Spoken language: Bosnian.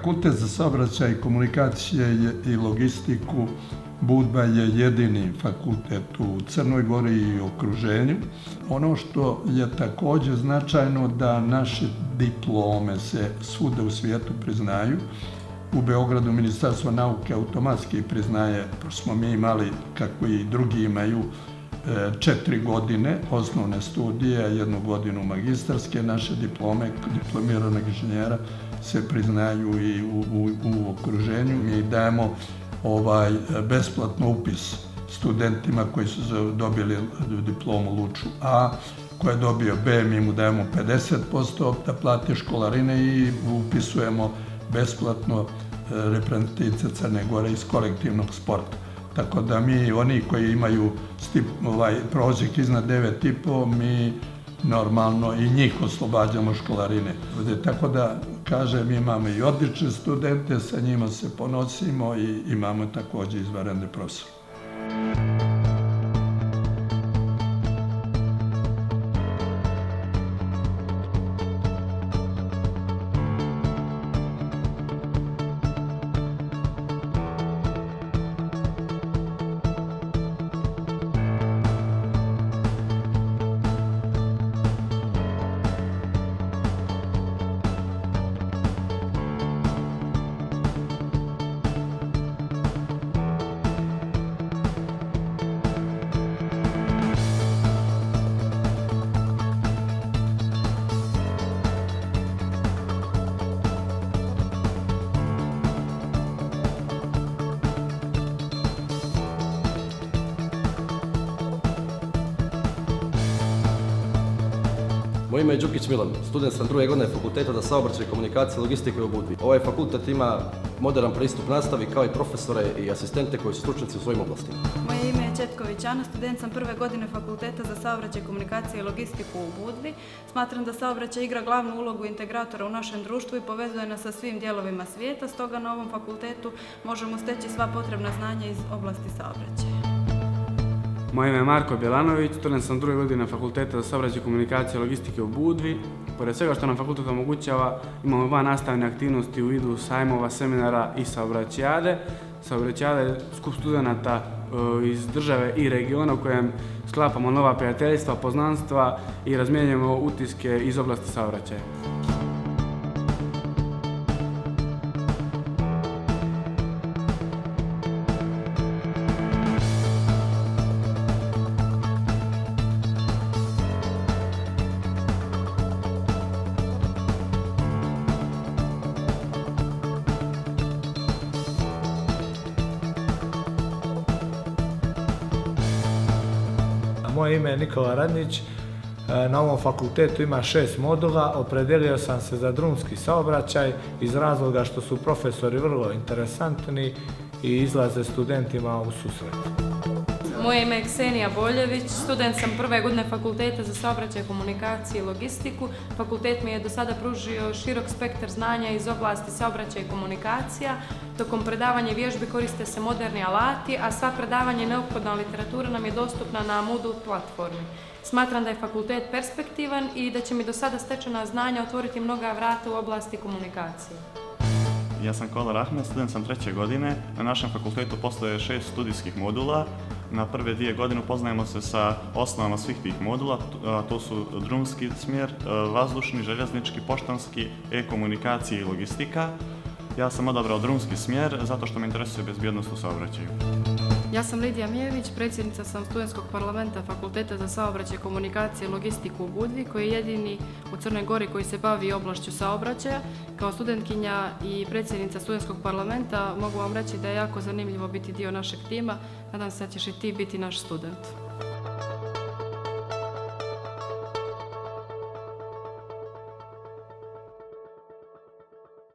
Fakultet za saobraćaj, komunikacije i logistiku Budva je jedini fakultet u Crnoj Gori i okruženju. Ono što je takođe značajno da naše diplome se svuda u svijetu priznaju. U Beogradu Ministarstvo nauke automatski priznaje, pošto smo mi imali, kako i drugi imaju, 4 godine osnovne studije, 1 godinu magistarske. Naše diplome diplomiranog inženjera se priznaju i u okruženju. Mi dajemo besplatno upis studentima koji su dobili diplomu Luču A, ko je dobio B, mi mu dajemo 50% da plati školarine i upisujemo besplatno reprezentativce Crne Gore iz kolektivnog sporta. Tako da mi, oni koji imaju prosjek iznad 9,5, mi normalno i njih oslobađamo školarine. Tako da, kažem, mi imamo i odlične studente, sa njima se ponosimo i imamo takođe izvanredne profesore. Moje ime je Đukić Milan, student sam 2. godine Fakulteta za saobraćaj, komunikacije i logistike u Budvi. Ovaj fakultet ima moderan pristup nastavi kao i profesore i asistente koji su stručnjaci u svojim oblastima. Moje ime je Četković Ana, student sam 1. godine Fakulteta za saobraćaj, komunikacije i logistiku u Budvi. Smatram da saobraćaj igra glavnu ulogu integratora u našem društvu i povezuje nas sa svim dijelovima svijeta, stoga na ovom fakultetu možemo steći sva potrebna znanja iz oblasti saobraćaja. Moje ime je Marko Bjelanović, student sam 2. godine Fakulteta za saobraćaj, komunikacije i logistike u Budvi. Pored svega što nam fakultet omogućava, imamo vannastavne aktivnosti u vidu sajmova, seminara i saobraćajade. Saobraćajada je skup studenata iz države i regiona u kojem sklapamo nova prijateljstva, poznanstva i razmjenjujemo utiske iz oblasti saobraćaja. Moje ime je Nikola Radnić, na ovom fakultetu ima 6 modula, opredelio sam se za drumski saobraćaj iz razloga što su profesori vrlo interesantni i izlaze studentima u susret. Moje ime je Ksenija Boljević, student sam 1. godine Fakulteta za saobraćaj, komunikacije i logistiku. Fakultet mi je do sada pružio širok spektar znanja iz oblasti saobraćaja i komunikacija. Tokom predavanja i vježbi koriste se moderni alati, a sva predavanja i neophodna literatura nam je dostupna na Moodle platformi. Smatram da je fakultet perspektivan i da će mi do sada stečena znanja otvoriti mnoga vrata u oblasti komunikacije. Ja sam Kolar Ahmed, student sam 3. godine. Na našem fakultetu postoje 6 studijskih modula. Na prve 2 godine upoznajemo se sa osnovama svih tih modula, to su drumski smjer, vazdušni, željeznički, poštanski, e-komunikacije i logistika. Ja sam odabrao drumski smjer zato što me interesuje bezbjednost u saobraćaju. Ja sam Lidija Mijević, predsjednica sam studentskog parlamenta Fakulteta za saobraćaj, komunikacije i logistiku u Budvi, koji je jedini u Crnoj Gori koji se bavi oblašću saobraćaja. Kao studentkinja i predsjednica studentskog parlamenta mogu vam reći da je jako zanimljivo biti dio našeg tima. Nadam se da ćeš i ti biti naš student.